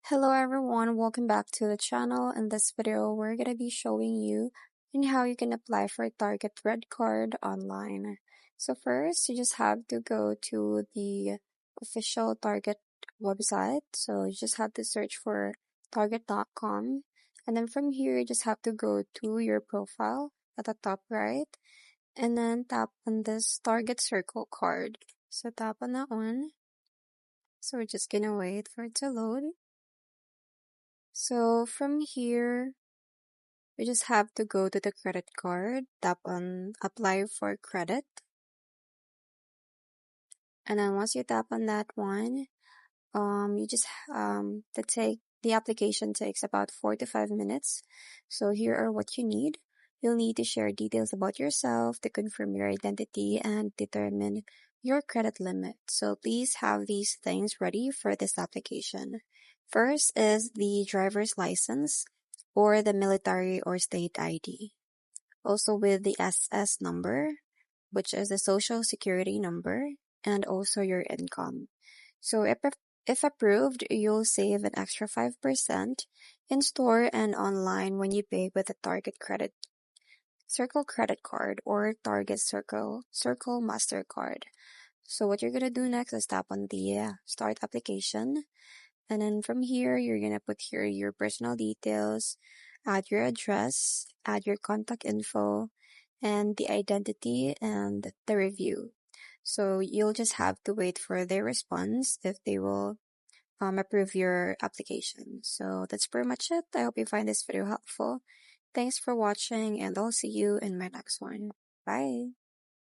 Hello everyone, welcome back to the channel. In this video, we're going to be showing you on how you can apply for Target Red Card online. So first, you just have to go to the official Target website. So you just have to search for target.com. And then from here, you just have to go to your profile at the top right. And then tap on this Target Circle card. So tap on that one. So we're just going to wait for it to load. So from here, we just have to go to the credit card, tap on apply for credit. And then once you tap on that one, you just the application takes about 4 to 5 minutes. So here are what you need. You'll need to share details about yourself to confirm your identity and determine your credit limit. So please have these things ready for this application. First is the driver's license or the military or state ID. Also with the SS number, which is the social security number, and also your income. So if approved, you'll save an extra 5% in store and online when you pay with a Target Circle credit card or Target Circle MasterCard. So what you're gonna do next is tap on the start application. And then from here, you're gonna put here your personal details, add your address, add your contact info, and the identity and the review. So you'll just have to wait for their response if they will approve your application. So that's pretty much it. I hope you find this video helpful. Thanks for watching, and I'll see you in my next one. Bye.